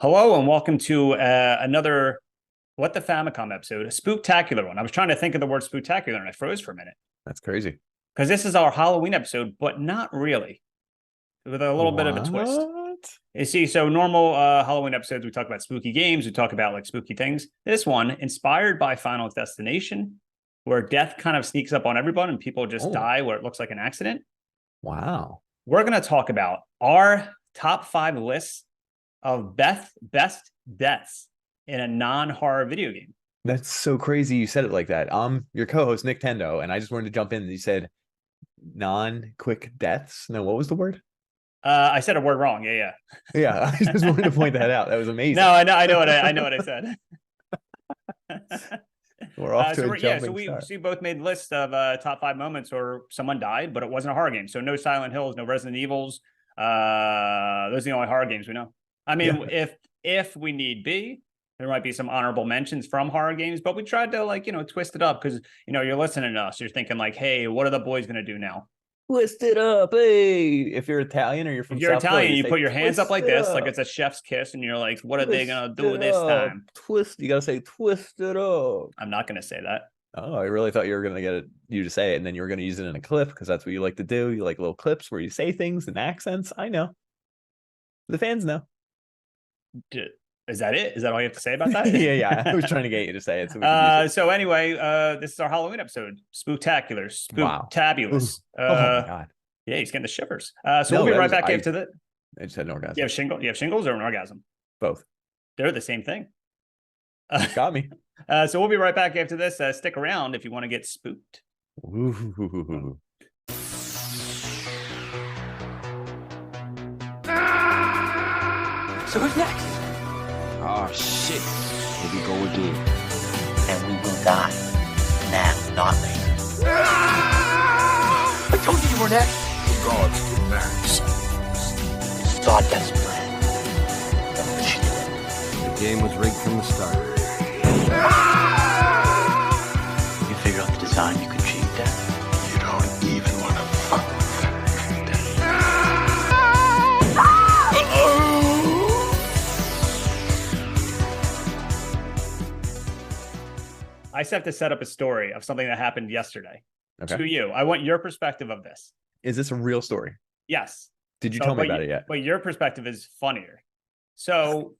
Hello and welcome to another What the Famicom episode, a spooktacular one. I was trying to think of the word spooktacular and I froze for a minute That's crazy. because this is our Halloween episode, but not really, with a little bit of a twist. What? You see, so normal Halloween episodes, we talk about spooky games, we talk about like spooky things. This one, inspired by Final Destination, where death kind of sneaks up on everyone and people just die where it looks like an accident. Wow. We're going to talk about our top 5 lists of best deaths in a non-horror video game. That's so crazy you said it like that. Your co-host Nick Tendo, and I just wanted to jump in and you said non-quick deaths. No, what was the word? I said a word wrong. Yeah. Yeah, I just wanted to point that out. That was amazing. No, I know what I said. We're off to a jumping so start. we both made lists of top 5 moments where someone died, but it wasn't a horror game. So no Silent Hills, no Resident Evils. Those are the only horror games we know. I mean, if we need be, there might be some honorable mentions from horror games, but we tried to twist it up because you're listening to us. You're thinking like, hey, what are the boys gonna do now? Twist it up. Hey, if you're Italian or you're from If you're South Italian, Florida, you put your hands up like this, like it's a chef's kiss, and you're like, what are they gonna do this time? Twist. You gotta say twist it up. I'm not gonna say that. Oh, I really thought you were gonna get you to say it, and then you were gonna use it in a clip because that's what you like to do. You like little clips where you say things and accents. I know. The fans know. Is that it? Is that all you have to say about that? yeah. I was trying to get you to say it. So anyway, this is our Halloween episode. Spooktacular, spooktabulous. Wow. Oh my god. Yeah, he's getting the shivers. So we'll be right back after that. I just had an orgasm. You have shingles or an orgasm? Both. They're the same thing. Got me. So we'll be right back after this. Stick around if you want to get spooked. Ooh. So who's next? Oh shit. Here we go again. And we will die. Now, not later. I told you were next. The gods give max. This is our death's plan. Don't let you do it. The game was rigged from the start. You figure out the design, you can cheat that. You don't even want to fuck with that. I just have to set up a story of something that happened yesterday to you. I want your perspective of this. Is this a real story? Yes. Did you tell me about it yet? But your perspective is funnier. So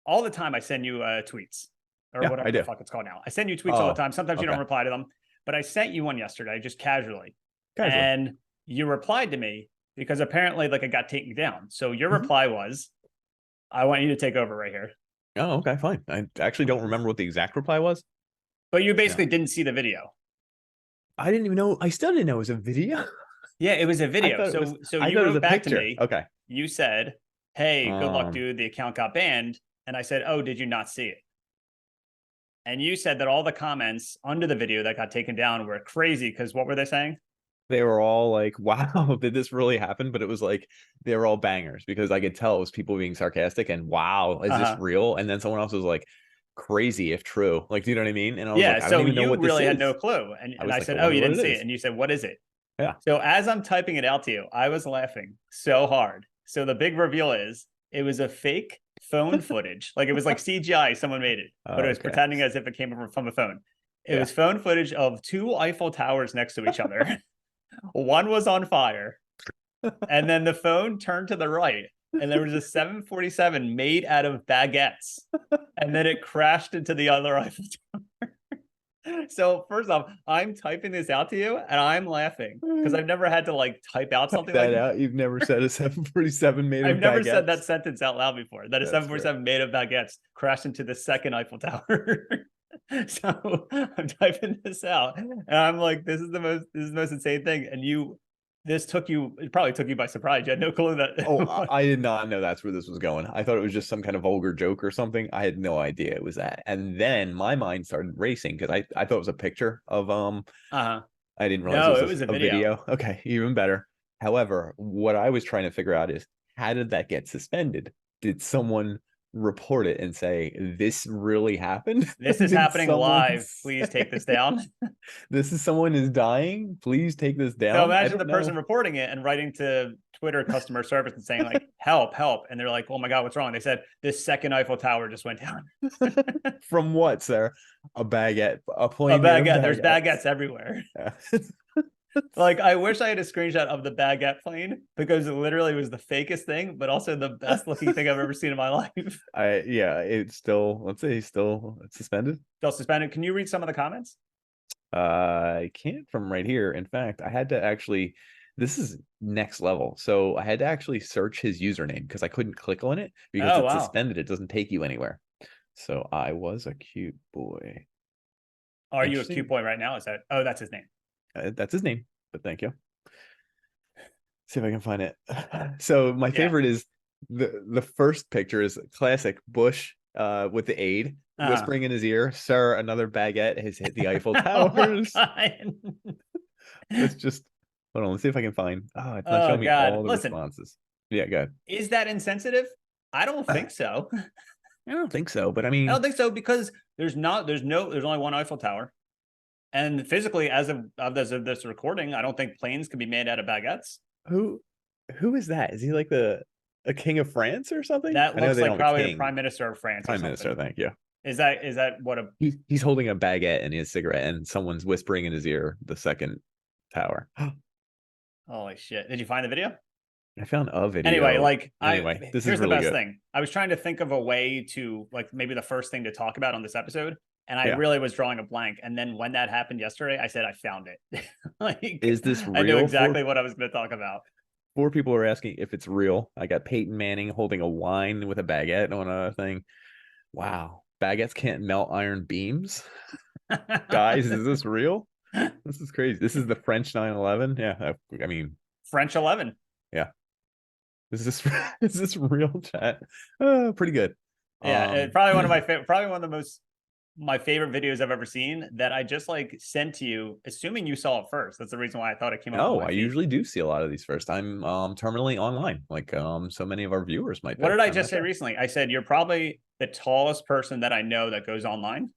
all the time I send you tweets or whatever the fuck it's called now. I send you tweets all the time. Sometimes you don't reply to them, but I sent you one yesterday just casually. And you replied to me because apparently like it got taken down. So your reply was, I want you to take over right here. Oh, okay, fine. I actually don't remember what the exact reply was. But you basically didn't see the video. I didn't even know. I still didn't know it was a video. Yeah, it was a video. So you wrote back to me. Okay. You said, hey, good luck, dude. The account got banned. And I said, oh, did you not see it? And you said that all the comments under the video that got taken down were crazy because what were they saying? They were all like, wow, did this really happen? But it was like, they were all bangers because I could tell it was people being sarcastic and wow, is this real? And then someone else was like, crazy if true. Like, do you know what I mean? And I was like, I don't even know what this really is. had no clue. And I said, oh, you didn't see it. And you said, what is it? Yeah. So as I'm typing it out to you, I was laughing so hard. So the big reveal is it was a fake phone footage. Like it was like CGI, someone made it, but it was pretending as if it came from a phone. It was phone footage of 2 Eiffel Towers next to each other. One was on fire. And then the phone turned to the right. And there was a 747 made out of baguettes. And then it crashed into the other Eiffel Tower. So first off, I'm typing this out to you and I'm laughing because I've never had to like type out something like that. You've never said a 747 made of baguettes. I've never said that sentence out loud before. That a 747 made of baguettes crashed into the second Eiffel Tower. So I'm typing this out and I'm like, this is the most insane thing. And it probably took you by surprise. You had no clue that. I did not know that's where this was going. I thought it was just some kind of vulgar joke or something. I had no idea it was that. And then my mind started racing because I thought it was a picture of I didn't realize it was a video. Okay, even better. However, what I was trying to figure out is how did that get suspended? Did someone report it and say, this really happened? This is happening live. Please take this down. This is someone is dying. Please take this down. So imagine the person reporting it and writing to Twitter customer service and saying like, help. And they're like, oh my God, what's wrong? They said this second Eiffel Tower just went down. From what, sir? A baguette. A plane. A baguette. There's baguettes everywhere. Yeah. Like, I wish I had a screenshot of the baguette plane because it literally was the fakest thing, but also the best looking thing I've ever seen in my life. It's still, let's say, still suspended. Still suspended. Can you read some of the comments? I can't from right here. In fact, I had to actually, this is next level. So I had to actually search his username because I couldn't click on it because it's suspended. It doesn't take you anywhere. So I was a cute boy. Are you a cute boy right now? Is that, oh, that's his name. That's his name, but thank you. See if I can find it. So my favorite is the first picture is classic Bush with the aide whispering in his ear, "Sir, another baguette has hit the Eiffel Towers." It's just, hold on, let's see if I can find. Oh, it's not showing me all the responses. Yeah, go ahead. Is that insensitive? I don't think so. I don't think so, but I mean, I don't think so because there's only one Eiffel Tower. And physically, as of this recording, I don't think planes can be made out of baguettes. Who is that? Is he like a king of France or something? That looks like probably the prime minister of France. Prime minister, thank you. Is that what a he's holding a baguette and his cigarette, and someone's whispering in his ear the second tower. Holy shit! Did you find the video? I found a video. Anyway, this here's is really the best good. thing. I was trying to think of a way to like maybe the first thing to talk about on this episode. And I really was drawing a blank. And then when that happened yesterday, I said, I found it. Like, is this real? I knew exactly what I was going to talk about. 4 people are asking if it's real. I got Peyton Manning holding a wine with a baguette on a thing. Wow. Baguettes can't melt iron beams. Guys, is this real? This is crazy. This is the French 9/11. Yeah. I mean, French 11. Yeah. Is this real, chat? Pretty good. Yeah. Probably one of my favorite videos I've ever seen that I just like sent to you, assuming you saw it first. That's the reason why I thought it came up. Oh, I usually do see a lot of these first. I'm terminally online, like so many of our viewers might be. What did I just say recently? I said you're probably the tallest person that I know that goes online.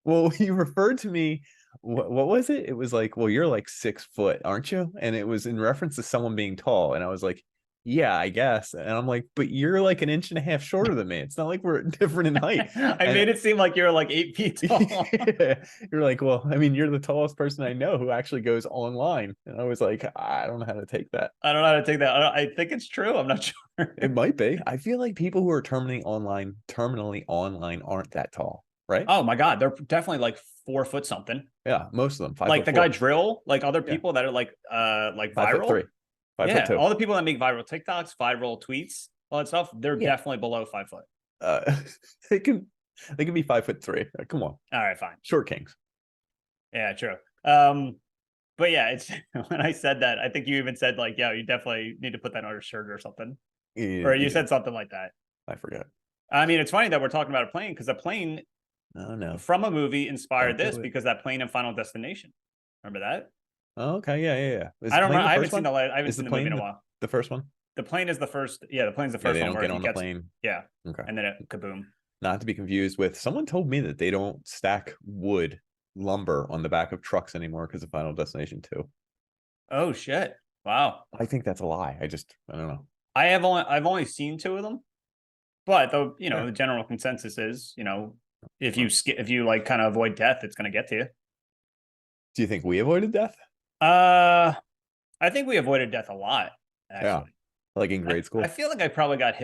Well, you referred to me. What was it? It was like, well, you're like 6 foot, aren't you? And it was in reference to someone being tall, and I was like, yeah, I guess. And I'm like, but you're like 1.5 inches shorter than me. It's not like we're different in height. I made it seem like you're like 8 feet tall. Yeah. You're like, well, I mean, you're the tallest person I know who actually goes online. And I was like, I don't know how to take that. I don't know how to take that. I think it's true. I'm not sure. It might be. I feel like people who are terminally online aren't that tall, right? Oh my God. They're definitely like 4 foot something. Yeah, most of them. 5 like the 4. guy Drill, like other people that are like viral. 5'3". 5'2". All the people that make viral TikToks, viral tweets, all that stuff, they're definitely below 5 foot. They can be 5'3". Come on. All right, fine. Short kings. Yeah, true. But yeah, it's when I said that, I think you even said like, yeah, you definitely need to put that on a shirt or something. Yeah, or you said something like that. I forgot. I mean, it's funny that we're talking about a plane because a plane from a movie inspired this because that plane in Final Destination. Remember that? Oh, okay. Yeah. I don't remember. I haven't seen the movie in a while. The first one? The plane is the first. Yeah, the plane's the first they one. Don't get on the plane. Yeah. Okay. And then it kaboom. Not to be confused with, someone told me that they don't stack lumber on the back of trucks anymore because of Final Destination 2. Oh shit! Wow. I think that's a lie. I don't know. I've only seen 2 of them, but the general consensus is if you like kind of avoid death, it's going to get to you. Do you think we avoided death? I think we avoided death a lot. Actually. Yeah, like in grade school. I feel like I probably got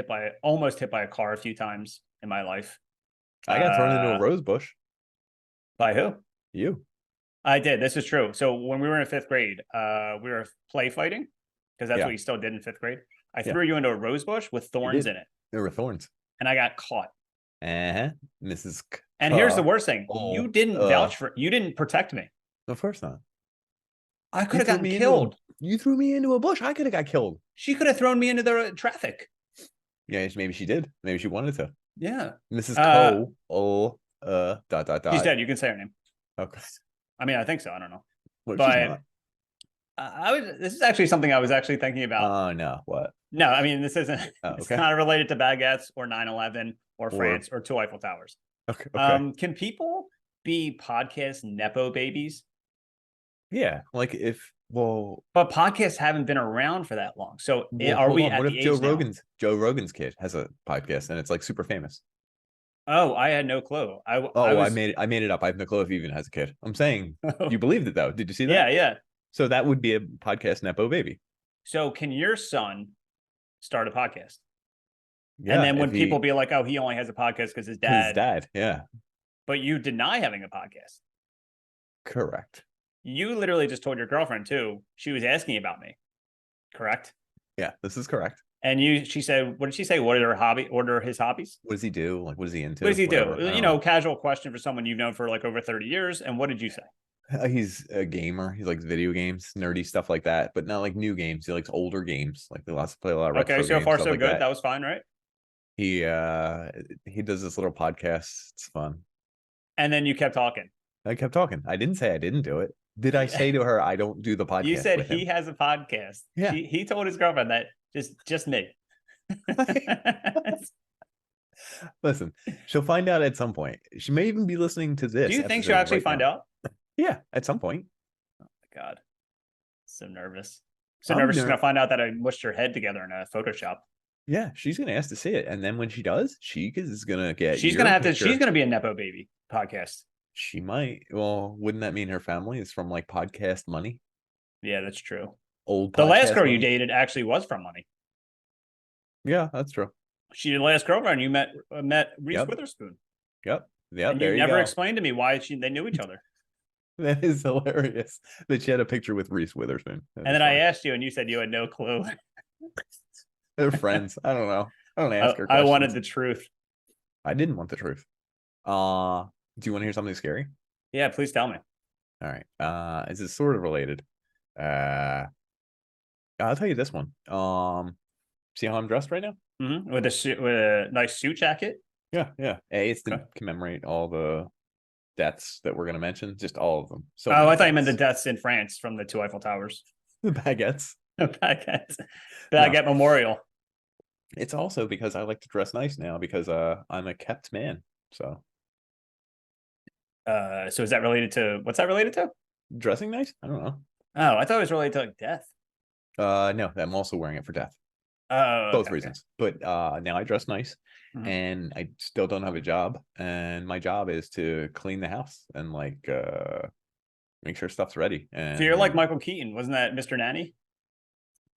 almost hit by a car a few times in my life. I got thrown into a rose bush. By who? You. I did. This is true. So when we were in 5th grade, we were play fighting because that's what you still did in 5th grade. I threw you into a rose bush with thorns in it. There were thorns. And I got caught. Mrs. And here's the worst thing. You didn't protect me. Of course not. I could have gotten killed. You threw me into a bush. I could have got killed. She could have thrown me into the traffic. Yeah, maybe she did. Maybe she wanted to. Yeah. Mrs. Cole. ... She's dead. You can say her name. Okay. I mean, I think so. I don't know. Well, but this is actually something I was actually thinking about. Oh no, what? No, I mean, this isn't. Okay. It's not related to baguettes or 9/11 or France or two Eiffel Towers. Okay. Can people be podcast nepo babies? Yeah, like but podcasts haven't been around for that long. So are hold we on. at What the if age Joe Rogan's kid has a podcast and it's like super famous? Oh, I had no clue. I made it up. I have no clue if he even has a kid. I'm saying you believed it though. Did you see that? Yeah. So that would be a podcast nepo baby. So can your son start a podcast? Yeah. And then when people be like, "Oh, he only has a podcast because his dad," yeah. But you deny having a podcast. Correct. You literally just told your girlfriend too. She was asking about me. Correct? Yeah, this is correct. And she said, what did she say? What are his hobbies? What does he do? Like, what is he into? What does he do? You know, casual question for someone you've known for like over 30 years. And what did you say? He's a gamer. He likes video games, nerdy stuff like that, but not like new games. He likes older games. Like, he loves to play a lot of retro games. Okay, so far so like good. That was fine, right? He does this little podcast. It's fun. And then you kept talking. I kept talking. I didn't say I didn't do it. Did I say to her I don't do the podcast? You said he has a podcast. Yeah. He told his girlfriend that just me. Listen, she'll find out at some point. She may even be listening to this. Do you think she'll actually find out? Yeah, at some point. Oh my God. So nervous. She's gonna find out that I mushed her head together in a Photoshop. Yeah, she's gonna ask to see it. And then when she does, she is gonna get she's gonna be a Nepo baby podcast. She might. Well, wouldn't that mean her family is from like podcast money? Yeah, that's true. The last girl you dated actually was from money. Yeah, that's true. The last girlfriend you met Reese Witherspoon. Yep. And you never explained to me why they knew each other. That is hilarious that she had a picture with Reese Witherspoon. And then I asked you, and you said you had no clue. They're friends. I don't know. I don't ask her questions. I wanted the truth. I didn't want the truth. Do you want to hear something scary? Yeah, please tell me. All right. Is it sort of related? I'll tell you this one. See how I'm dressed right now? Mm-hmm. With a nice suit jacket. Yeah. It's to commemorate all the deaths that we're going to mention, just all of them. So I thought you meant the deaths in France from the two Eiffel Towers. The baguettes. Baguette memorial. It's also because I like to dress nice now because I'm a kept man. So is that related to what's that related to? Dressing nice? I don't know. Oh, I thought it was related to like death. No, I'm also wearing it for death. Both reasons. But now I dress nice, and I still don't have a job, and my job is to clean the house and like make sure stuff's ready. And so you're like Michael Keaton, wasn't that Mr. Nanny?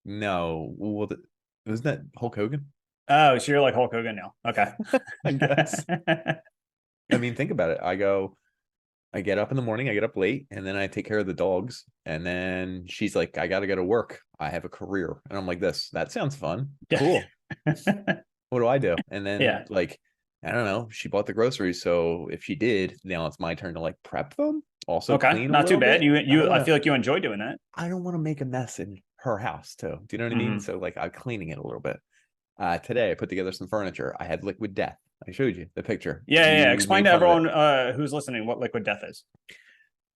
No, well, wasn't that Hulk Hogan? Oh, so you're like Hulk Hogan now. Okay. I guess. I mean, think about it. I get up in the morning, I get up late, and then I take care of the dogs. And then she's like, I got to go to work. I have a career. And I'm like, that sounds fun. Cool. What do I do? And then like, I don't know. She bought the groceries. So if she did, now it's my turn to like prep them. Also, clean not too bad. Bit. I feel like you enjoy doing that. I don't want to make a mess in her house too. Do you know what I mean? So like I'm cleaning it a little bit. Today I put together some furniture. I had liquid death. I showed you the picture. Yeah. Explain to everyone who's listening what liquid death is.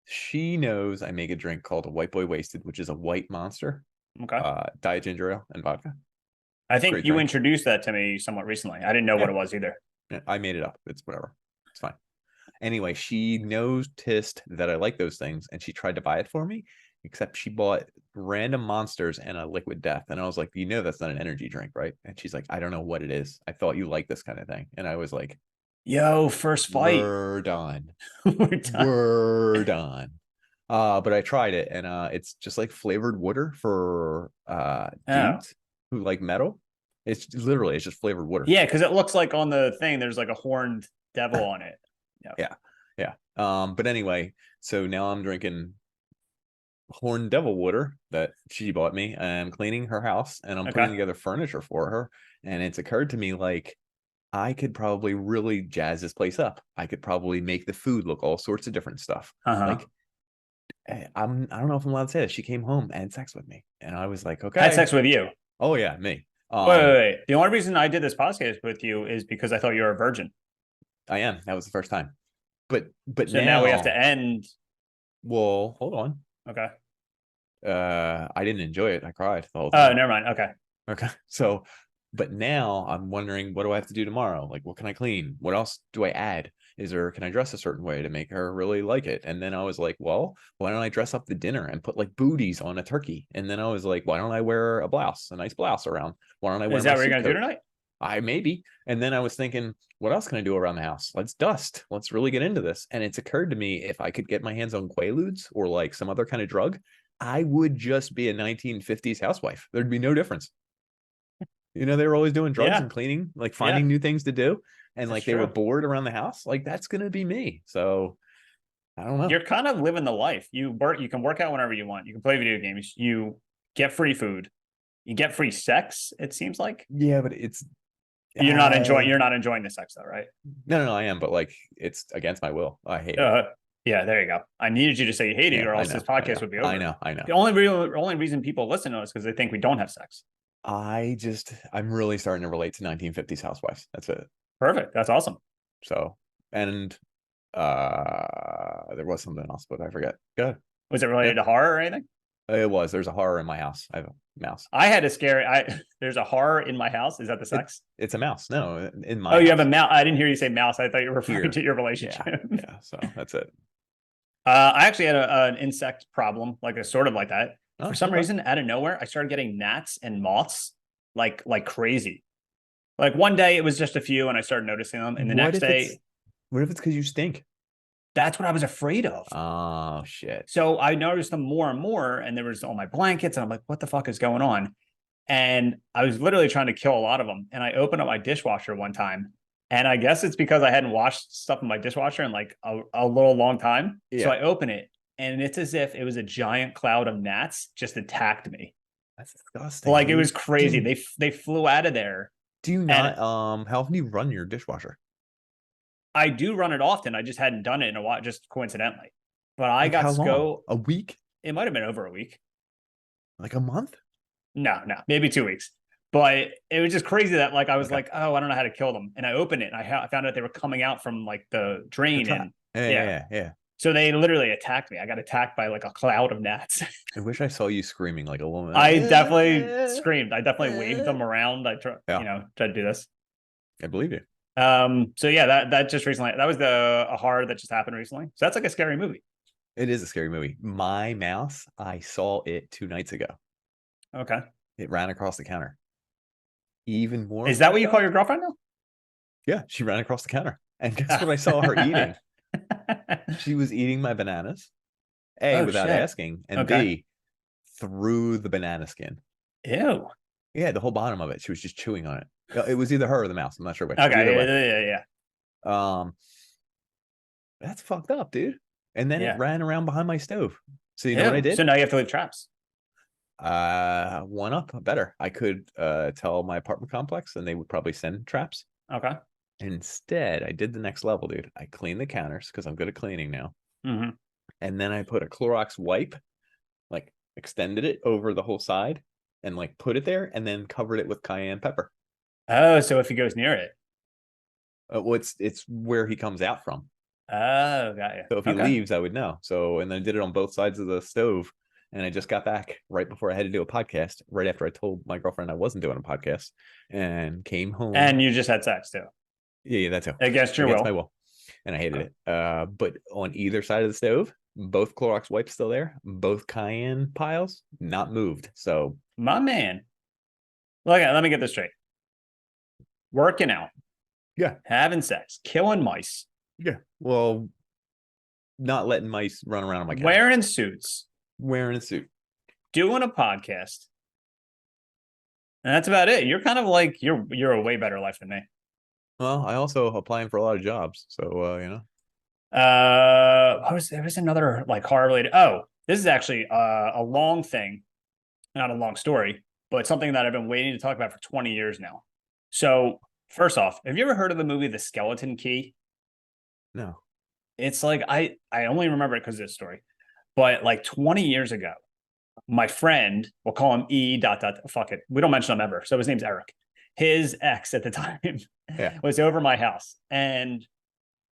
She knows I make a drink called a White Boy Wasted, which is a white monster. Okay. Diet ginger ale and vodka. I think you introduced that to me somewhat recently. I didn't know what it was either. Yeah, I made it up. It's whatever. It's fine. Anyway, she noticed that I like those things, and she tried to buy it for me, except she bought random monsters and a liquid death. And I was like, that's not an energy drink, right? And she's like, I don't know what it is. I thought you liked this kind of thing. And I was like, yo, first fight. We're done. We're done. But I tried it, and it's just like flavored water for dudes who like metal. It's just flavored water. Yeah, because it looks like on the thing there's like a horned devil on it. Yeah. But anyway, so now I'm drinking horned devil water that she bought me, and I'm cleaning her house, and I'm putting together furniture for her. And it's occurred to me, like, I could probably really jazz this place up. I could probably make the food look all sorts of different stuff. Like, I don't know if I'm allowed to say this. She came home and had sex with me, and I was like, okay. Had sex with you? Oh yeah, me. Wait. The only reason I did this podcast with you is because I thought you were a virgin. I am. That was the first time. But so now we have to end. Well, hold on. Okay. I didn't enjoy it. I cried the whole time. Oh, never mind. Okay. Okay. So, but now I'm wondering, what do I have to do tomorrow? Like, what can I clean? What else do I add? Can I dress a certain way to make her really like it? And then I was like, well, why don't I dress up the dinner and put like booties on a turkey? And then I was like, why don't I wear a nice blouse around? Why don't I wear Is that my what you're suit going to do coat? tonight? I maybe. And then I was thinking, what else can I do around the house? Let's dust. Let's really get into this. And it's occurred to me, if I could get my hands on Quaaludes or like some other kind of drug, I would just be a 1950s housewife. There'd be no difference. You know, they were always doing drugs and cleaning, like finding new things to do. And like they were bored around the house. Like that's going to be me. So I don't know. You're kind of living the life. You can work out whenever you want. You can play video games. You get free food. You get free sex, it seems like. Yeah, but you're not enjoying the sex though, right? No, I am, but like it's against my will. I hate it. Yeah, there you go. I needed you to say you hate it, or else this podcast would be over. I know. The only reason people listen to us is because they think we don't have sex. I'm really starting to relate to 1950s housewives. That's it. Perfect. That's awesome. So, and there was something else, but I forget. Go ahead. Was it related to horror or anything? It was. There's a horror in my house. I have a mouse. I had a scary. There's a horror in my house. Is that the sex? It's a mouse. No, in my. Oh, you have a mouse. I didn't hear you say mouse. I thought you were referring to your relationship. Yeah. So that's it. I actually had an insect problem, like a sort of like that. For some reason, out of nowhere, I started getting gnats and moths like crazy. Like one day it was just a few, and I started noticing them, and the next day, what if it's because you stink? That's what I was afraid of. Oh shit! So I noticed them more and more, and there was all my blankets, and I'm like, "What the fuck is going on?" And I was literally trying to kill a lot of them. And I opened up my dishwasher one time, and I guess it's because I hadn't washed stuff in my dishwasher in like a little long time. Yeah. So I open it, and it's as if it was a giant cloud of gnats just attacked me. That's disgusting. Like it was crazy. Dude. They flew out of there. Do you not? How often do you run your dishwasher? I do run it often. I just hadn't done it in a while, just coincidentally. But I got to go a week. It might have been over a week. Like a month? No, maybe 2 weeks. But it was just crazy that like I was like, oh, I don't know how to kill them, and I opened it, and I found out they were coming out from like the drain, and yeah. So they literally attacked me. I got attacked by like a cloud of gnats. I wish I saw you screaming like a woman. I definitely screamed. I definitely waved them around. I tried to do this. I believe you. So yeah, that just recently, that was a horror that just happened recently. So that's like a scary movie. It is a scary movie. My mouse, I saw it 2 nights ago. Okay. It ran across the counter. Even more. Is that what you call your girlfriend now? Yeah, she ran across the counter. And guess what I saw her eating? She was eating my bananas. A, without asking, and B, through the banana skin. Ew. Yeah, the whole bottom of it. She was just chewing on it. It was either her or the mouse. I'm not sure which. Okay, yeah. That's fucked up, dude. And then it ran around behind my stove. So you know what I did? So now you have to leave traps. One up better. I could tell my apartment complex, and they would probably send traps. Okay. Instead, I did the next level, dude. I cleaned the counters because I'm good at cleaning now. Mm-hmm. And then I put a Clorox wipe, like extended it over the whole side, and like put it there, and then covered it with cayenne pepper. Oh, so if he goes near it, well, it's where he comes out from. Oh, got you. So if he leaves, I would know. So, and then I did it on both sides of the stove. And I just got back right before I had to do a podcast, right after I told my girlfriend I wasn't doing a podcast, and came home. And you just had sex too. Yeah, that's it. Against your will. My will. And I hated it. But on either side of the stove, both Clorox wipes still there, both cayenne piles not moved. So my man, look, let me get this straight. Working out. Yeah. Having sex. Killing mice. Yeah. Well, not letting mice run around on my couch. Wearing suits. Wearing a suit. Doing a podcast. And that's about it. You're kind of like, you're a way better life than me. Well, I also applying for a lot of jobs. So, there was another like horror related. Oh, this is actually a long thing. Not a long story, but something that I've been waiting to talk about for 20 years now. So first off, have you ever heard of the movie The Skeleton Key? No. It's like, I only remember it because of this story. But like 20 years ago, my friend, we'll call him E. Fuck it. We don't mention him ever. So his name's Eric. His ex at the time was over my house. And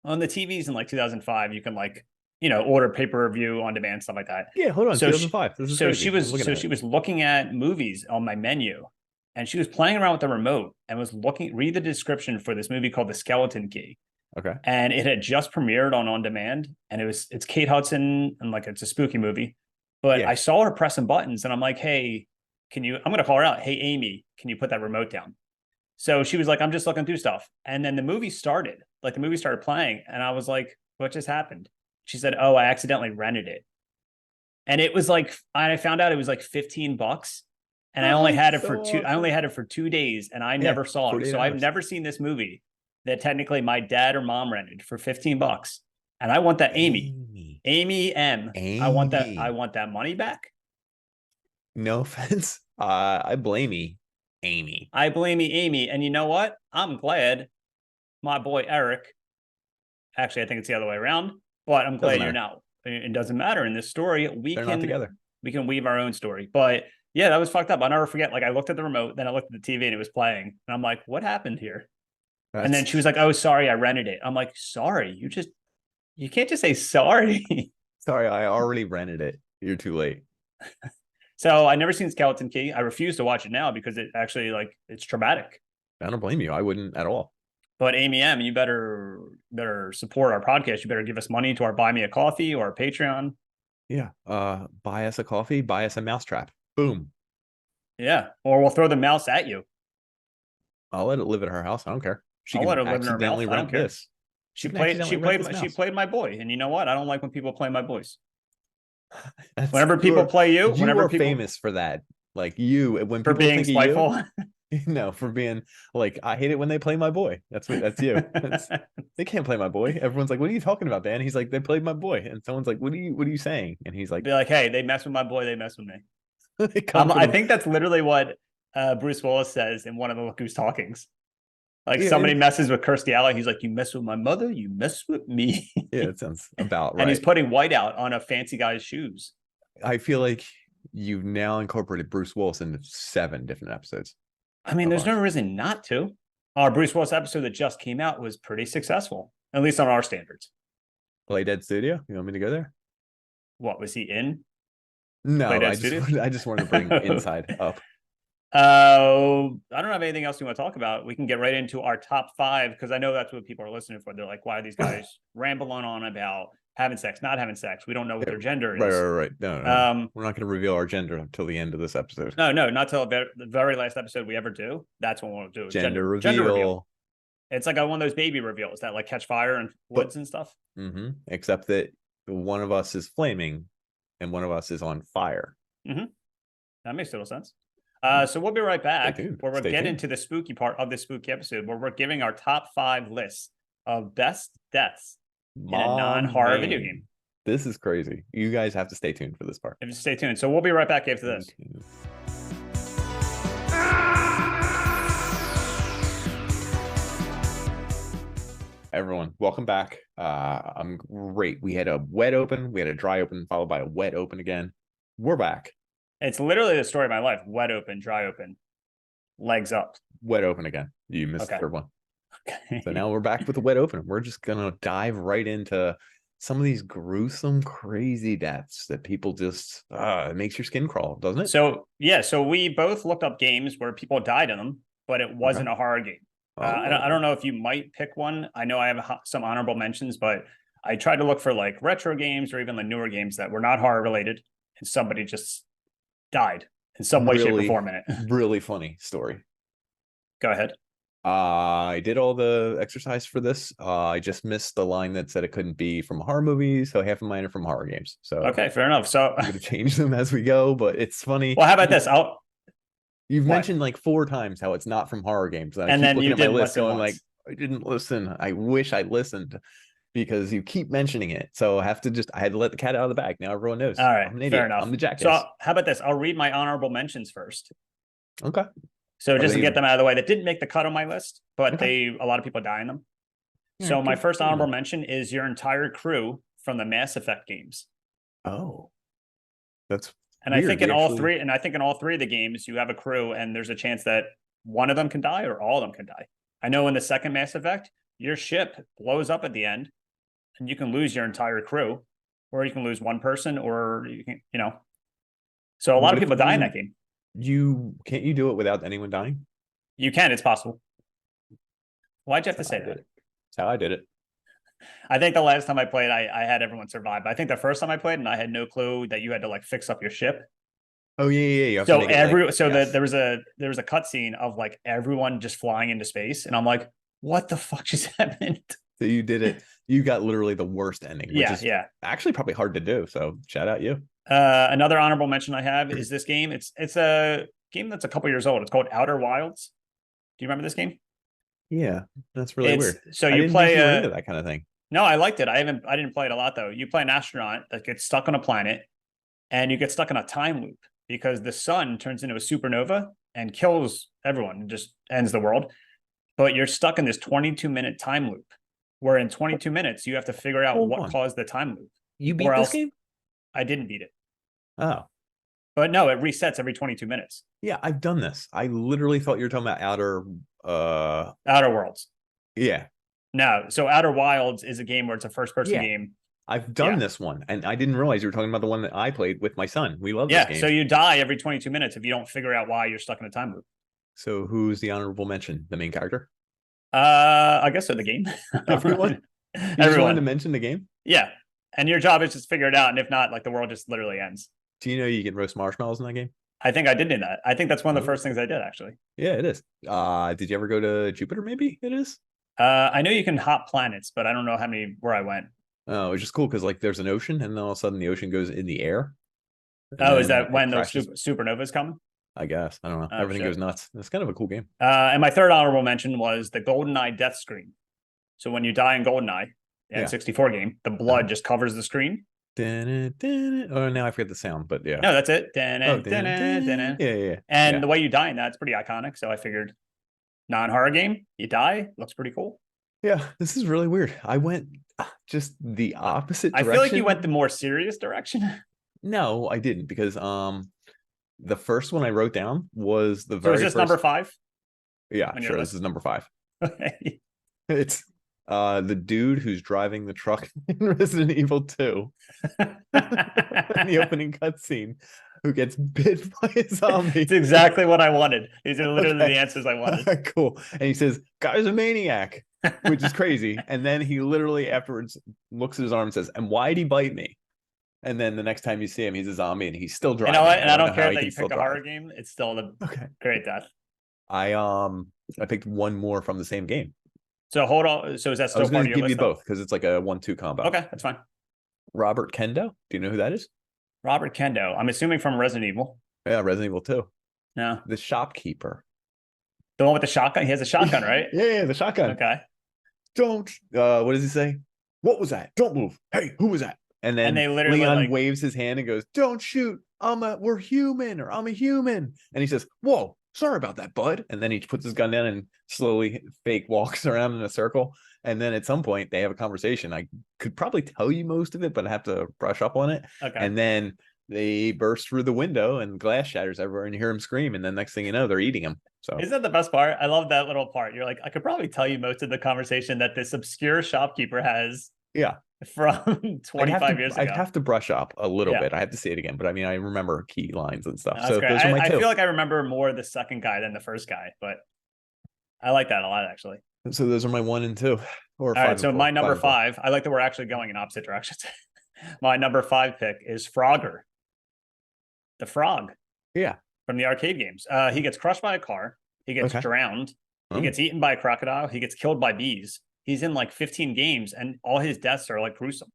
on the TVs in like 2005, you can like, order pay-per-view on demand, stuff like that. Yeah, hold on. So 2005. she was looking at movies on my menu. and she was playing around with the remote and was read the description for this movie called The Skeleton Key. Okay. And it had just premiered on demand, and it's Kate Hudson, and like it's a spooky movie. But I saw her pressing buttons, and I'm like, hey, I'm going to call her out. Hey, Amy, can you put that remote down? So she was like, I'm just looking through stuff. And then the movie started playing. And I was like, what just happened? She said, oh, I accidentally rented it. And it was like, I found out it was like $15. And I only had it for two. I only had it for 2 days, and I never saw it. So I've never seen this movie that technically my dad or mom rented for $15. And I want that Amy M. I want that money back. No offense. I blame Amy. I blame Amy. And you know what? I'm glad my boy Eric. Actually, I think it's the other way around. But I'm glad you're not. It doesn't matter in this story. They're not together. We can weave our own story. But yeah, that was fucked up. I'll never forget. Like, I looked at the remote, then I looked at the TV, and it was playing. And I'm like, what happened here? And then she was like, oh, sorry, I rented it. I'm like, sorry, you can't just say sorry. Sorry, I already rented it. You're too late. So I never seen Skeleton Key. I refuse to watch it now because it actually, like, it's traumatic. I don't blame you. I wouldn't at all. But Amy M, you better support our podcast. You better give us money to our Buy Me a Coffee or our Patreon. Yeah. Buy us a coffee, buy us a mousetrap. Boom. Yeah. Or we'll throw the mouse at you. I'll let it live at her house. I don't care. I'll let her live in her mouth. I don't care. This. She played my boy. And you know what? I don't like when people play my boys. Whenever people play you, whenever people famous for that. Like you, when for being spiteful. No, for being like, I hate it when they play my boy. That's you. They can't play my boy. Everyone's like, what are you talking about, Dan? He's like, they played my boy. And someone's like, what are you saying? And he's like, be like, hey, they mess with my boy, they mess with me. I think that's literally what Bruce Willis says in one of the Look Who's Talkings. Like, somebody messes with Kirstie Alley, he's like, you mess with my mother, you mess with me. Yeah, it sounds about right. And he's putting white out on a fancy guy's shoes. I feel like you've now incorporated Bruce Willis into 7 different episodes. I mean, there's no reason not to. Our Bruce Willis episode that just came out was pretty successful, at least on our standards. Play Dead Studio? You want me to go there? What, was he in? No, I just wanted to bring Inside up. I don't have anything else you want to talk about. We can get right into our top 5, because I know that's what people are listening for. They're like, why are these guys rambling on about having sex, not having sex? We don't know what their gender is. Right. No. We're not going to reveal our gender until the end of this episode. No, not till the very last episode we ever do. That's when we'll do gender reveal. It's like one of those baby reveals that like catch fire in woods and stuff. Mm-hmm. Except that one of us is flaming and one of us is on fire. Mm-hmm. That makes total sense. So we'll be right back where we'll get into the spooky part of this spooky episode where we're giving our top 5 lists of best deaths in a non-horror video game. This is crazy. You guys have to stay tuned for this part. Stay tuned. So we'll be right back after this. Okay. Everyone, welcome back. I'm great. We had a wet open, we had a dry open, followed by a wet open again. We're back. It's literally the story of my life. Wet open, dry open, legs up. Wet open again. You missed the third one. Okay. So now we're back with the wet open. We're just going to dive right into some of these gruesome, crazy deaths that people just, it makes your skin crawl, doesn't it? So, so we both looked up games where people died in them, but it wasn't a horror game. I don't know if you might pick one. I know I have some honorable mentions, but I tried to look for like retro games or even the newer games that were not horror related, and somebody just died in some way, shape, or form in it. Really funny story. Go ahead. I did all the exercise for this. I just missed the line that said it couldn't be from a horror movie, so half of mine are from horror games. So okay, fair enough. So I'm gonna change them as we go, but it's funny. Well, how about this? You've mentioned like 4 times how it's not from horror games, and I keep looking at my list going like, I didn't listen. I wish I listened because you keep mentioning it. So I had to let the cat out of the bag. Now everyone knows. All right, I'm an idiot. Fair enough. I'm the jackass. So how about this? I'll read my honorable mentions first. Okay. So just to get them out of the way, that didn't make the cut on my list, but a lot of people die in them. Yeah, so my first honorable mention is your entire crew from the Mass Effect games. Oh, that's and weird. I think in all three of the games, you have a crew, and there's a chance that one of them can die or all of them can die. I know in the second Mass Effect, your ship blows up at the end, and you can lose your entire crew, or you can lose one person, or you can, So a lot of people die in that game. Can't you do it without anyone dying? You can. It's possible. Why'd you have to say that? That's how I did it. I think the last time I played, I had everyone survive. But I think the first time I played, and I had no clue that you had to like fix up your ship. Oh yeah. So there was a cutscene of like everyone just flying into space, and I'm like, what the fuck just happened? So you did it. You got literally the worst ending, which is actually probably hard to do. So shout out you. Another honorable mention I have is this game. It's a game that's a couple years old. It's called Outer Wilds. Do you remember this game? Yeah, that's really weird. So you play into that kind of thing. No, I liked it. I didn't play it a lot though. You play an astronaut that gets stuck on a planet, and you get stuck in a time loop because the sun turns into a supernova and kills everyone and just ends the world. But you're stuck in this 22-minute time loop, where in 22 minutes you have to figure out what caused the time loop. You beat this game? I didn't beat it. Oh. But no, it resets every 22 minutes. Yeah, I've done this. I literally thought you were talking about Outer Worlds. Yeah. No, so Outer Wilds is a game where it's a first-person game. I've done this one, and I didn't realize you were talking about the one that I played with my son. We love this game. So you die every 22 minutes if you don't figure out why you're stuck in a time loop. So who's the honorable mention? The main character? I guess so. The game. Everyone. Everyone wanted to mention the game. Yeah, and your job is just figure it out, and if not, like the world just literally ends. Do you know you can roast marshmallows in that game? I think I did do that. I think that's one of the first things I did actually. Yeah, it is. Did you ever go to Jupiter? Maybe it is. I know you can hop planets, but I don't know where I went. Oh, it's just cool because like there's an ocean, and then all of a sudden the ocean goes in the air. Oh, is that when those supernovas come? I guess. I don't know. Everything goes nuts. It's kind of a cool game. And my third honorable mention was the GoldenEye death screen. So when you die in GoldenEye, in 64 game, the blood just covers the screen. Oh, now I forget the sound, but yeah. No, that's it. Yeah. And the way you die in that's pretty iconic. So I figured non-horror game, you die, looks pretty cool. Yeah, this is really weird. I went just the opposite direction. I feel like you went the more serious direction. No, I didn't, because the first one I wrote down was the very first. Is this number 5? Yeah, sure. This is number 5. Okay. It's the dude who's driving the truck in Resident Evil 2 in the opening cutscene, who gets bit by a zombie. It's exactly what I wanted. These are literally the answers I wanted. Cool. And he says, "Guy's a maniac," which is crazy. And then he literally afterwards looks at his arm and says, "And why'd he bite me?" And then the next time you see him, he's a zombie and he's still driving. You know what? And I don't care that you pick a horror game. It's still a great death. I picked one more from the same game. So hold on. So is that still I was part of your give list? You both because it's like a 1-2 combo. Okay, that's fine. Robert Kendo. Do you know who that is? Robert Kendo. I'm assuming from Resident Evil. Yeah, Resident Evil 2. No. The shopkeeper. The one with the shotgun? He has a shotgun, right? Yeah, the shotgun. Okay. Don't. What does he say? What was that? Don't move. Hey, who was that? And then they literally Leon waves his hand and goes, "Don't shoot. We're human," or "I'm a human." And he says, "Whoa, sorry about that, bud." And then he puts his gun down and slowly fake walks around in a circle. And then at some point they have a conversation. I could probably tell you most of it, but I have to brush up on it. Okay. And then they burst through the window and glass shatters everywhere and you hear him scream. And then next thing you know, they're eating him. So isn't that the best part? I love that little part. You're like, I could probably tell you most of the conversation that this obscure shopkeeper has. Yeah. From 25 years ago. I'd have to brush up a little bit. I have to see it again, but I mean, I remember key lines and stuff. So those are my two. I feel like I remember more the second guy than the first guy, but I like that a lot, actually. So those are my 1 and 2. All right, so my number 5, I like that we're actually going in opposite directions. My number 5 pick is Frogger. The frog. Yeah. From the arcade games. He gets crushed by a car. He gets drowned. He gets eaten by a crocodile. He gets killed by bees. He's in like 15 games and all his deaths are like gruesome.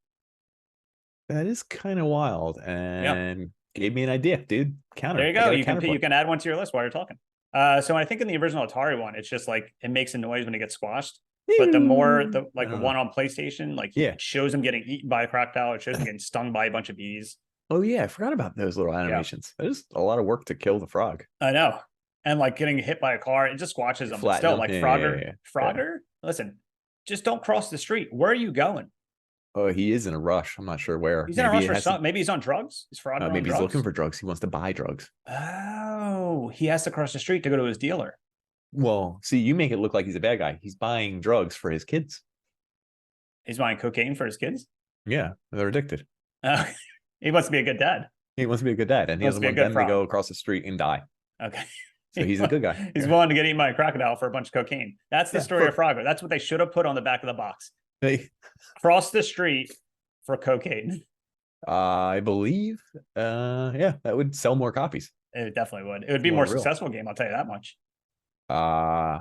That is kind of wild and gave me an idea, dude. Counter. There you go. You can add one to your list while you're talking. So I think in the original Atari one, it's just like it makes a noise when it gets squashed. But the one on PlayStation, like it shows him getting eaten by a crocodile. It shows him getting stung by a bunch of bees. Oh yeah, I forgot about those little animations. There's a lot of work to kill the frog. I know. And like getting hit by a car, it just squashes them. But still, like Frogger, listen. Just don't cross the street. Where are you going? Oh, he is in a rush. I'm not sure where. He's in a rush for something. Maybe he's on drugs. Is Frogger on maybe drugs? He's looking for drugs. He wants to buy drugs. Oh, he has to cross the street to go to his dealer. Well, see, you make it look like he's a bad guy. He's buying drugs for his kids. He's buying cocaine for his kids? Yeah, they're addicted. He wants to be a good dad. He wants to be a good dad, and he doesn't want them to go across the street and die. Okay. So he's a good guy. He's willing to get eaten by a crocodile for a bunch of cocaine. That's the story of Frogger. That's what they should have put on the back of the box. Cross the street for cocaine. I believe, yeah, that would sell more copies. It definitely would. It would be a more successful game, I'll tell you that much.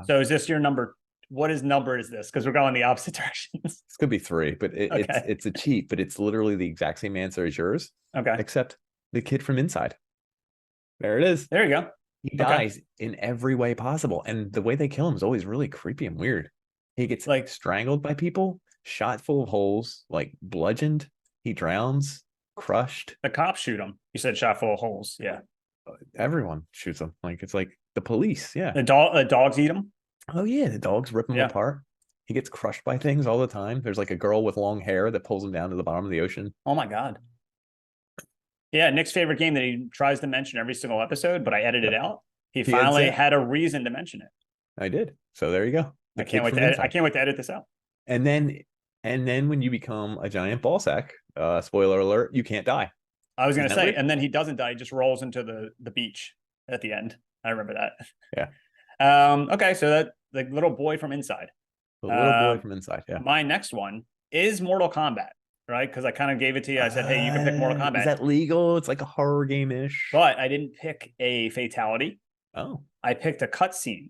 So is this your number? What number is this? Because we're going the opposite directions. This could be 3, but it's a cheat, but it's literally the exact same answer as yours. Okay. Except the kid from Inside. There it is. There you go. He dies in every way possible. And the way they kill him is always really creepy and weird. He gets like strangled by people, shot full of holes, like bludgeoned. He drowns, crushed. The cops shoot him. You said shot full of holes. Yeah. Everyone shoots him. Like it's like the police. Yeah. The dogs eat him. Oh yeah. The dogs rip him apart. He gets crushed by things all the time. There's like a girl with long hair that pulls him down to the bottom of the ocean. Oh my God. Yeah, Nick's favorite game that he tries to mention every single episode, but I edited it out. He finally had a reason to mention it. I did. So there you go. I can't wait to edit this out. And then when you become a giant ball sack, spoiler alert, you can't die. I was going to say, and then he doesn't die. He just rolls into the beach at the end. I remember that. Yeah. Okay, so that the little boy from Inside. The little boy from Inside, yeah. My next one is Mortal Kombat. Right, because I kind of gave it to you. I said, "Hey, you can pick Mortal Kombat." Is that legal? It's like a horror game-ish. But I didn't pick a fatality. Oh, I picked a cutscene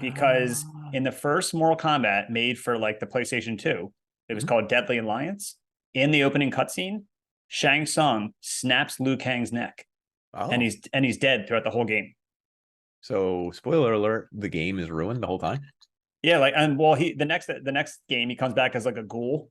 because in the first Mortal Kombat made for like the PlayStation 2, it was called Deadly Alliance. In the opening cutscene, Shang Tsung snaps Liu Kang's neck, and he's dead throughout the whole game. So, spoiler alert: the game is ruined the whole time. Yeah, the next game he comes back as like a ghoul,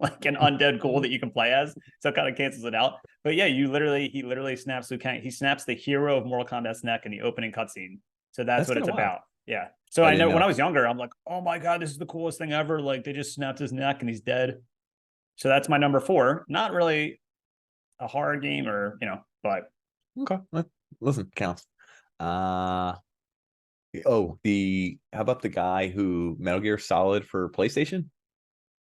like an undead ghoul that you can play as. So it kind of cancels it out. But yeah, he literally snaps Liu Kang. He snaps the hero of Mortal Kombat's neck in the opening cutscene. So that's what it's about. Yeah. So I know when I was younger, I'm like, oh my God, this is the coolest thing ever. Like they just snapped his neck and he's dead. So that's my number 4. Not really a horror game but okay. Listen, counts. How about the guy who Metal Gear Solid for PlayStation?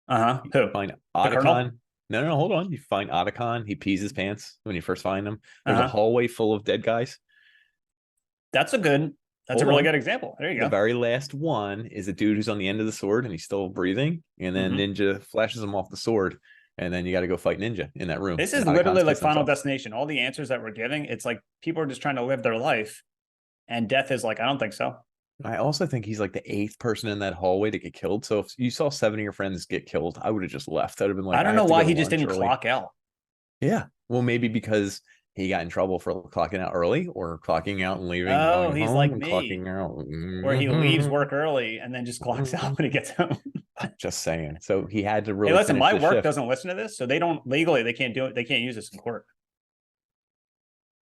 Who? Find Otacon. No, hold on. You find Otacon. He pees his pants when you first find him. There's a hallway full of dead guys. That's a really good example. There you go. The very last one is a dude who's on the end of the sword and he's still breathing. And then Ninja flashes him off the sword. And then you got to go fight Ninja in that room. This is literally like Final Destination. All the answers that we're giving, it's like people are just trying to live their life. And death is like, I don't think so. I also think he's like the 8th person in that hallway to get killed. So if you saw 7 of your friends get killed, I would have just left. I'd have been like, I don't know why he just didn't clock out. Yeah. Well, maybe because he got in trouble for clocking out early or clocking out and leaving. Oh, he's like me. Clocking out. Where he leaves work early and then just clocks out when he gets home. Just saying. So he had to really. Hey, listen, my work doesn't listen to this. So they don't legally, they can't do it. They can't use this in court.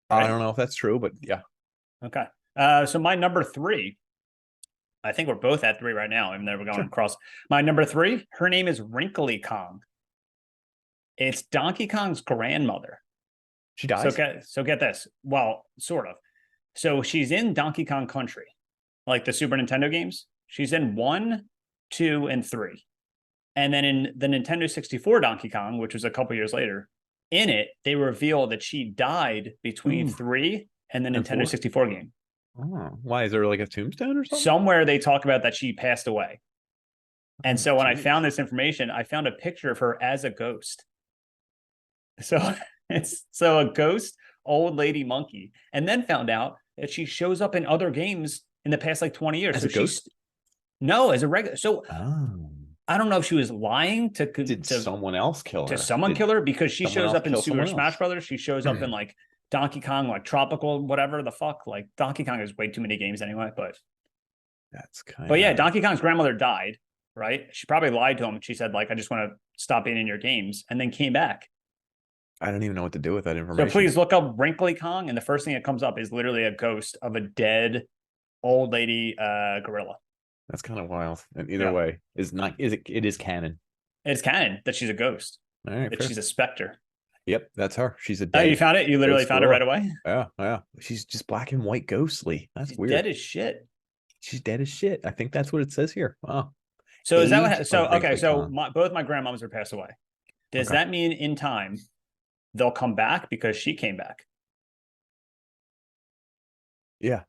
Right? I don't know if that's true, but yeah. Okay. So my number 3, I think we're both at 3 right now. And then we're going across. My number 3, her name is Wrinkly Kong. It's Donkey Kong's grandmother. She dies. So get this. Well, sort of. So she's in Donkey Kong Country, like the Super Nintendo games. She's in 1, 2, and 3. And then in the Nintendo 64 Donkey Kong, which was a couple years later, in it, they reveal that she died between 3 and the Nintendo 64 game. Oh, why? Is there like a tombstone or something? Somewhere they talk about that she passed away. And so when I found this information, I found a picture of her as a ghost. So a ghost old lady monkey, and then found out that she shows up in other games in the past like 20 years. As a ghost? No, as a regular. So I don't know if she was lying to someone else kill her. Did someone kill her? Because she shows up in Super Smash Brothers. She shows up in like Donkey Kong, like Tropical, whatever the fuck. Like Donkey Kong has way too many games anyway, but that's kind. But yeah, Donkey Kong's grandmother died, right? She probably lied to him. She said like, I just want to stop being in your games, and then came back. I don't even know what to do with that information. So please look up Wrinkly Kong, and the first thing that comes up is literally a ghost of a dead old lady gorilla. That's kind of wild. And either way, it is canon. It's canon that she's a ghost. All right, that she's a specter. Yep, that's her. She's a dead. Oh, you found it? You literally found it right away? Yeah. She's just black and white ghostly. She's weird. Dead as shit. She's dead as shit. I think that's what it says here. Wow. So is that what? So okay. So both my grandmoms are passed away. Does that mean in time they'll come back because she came back? Yeah.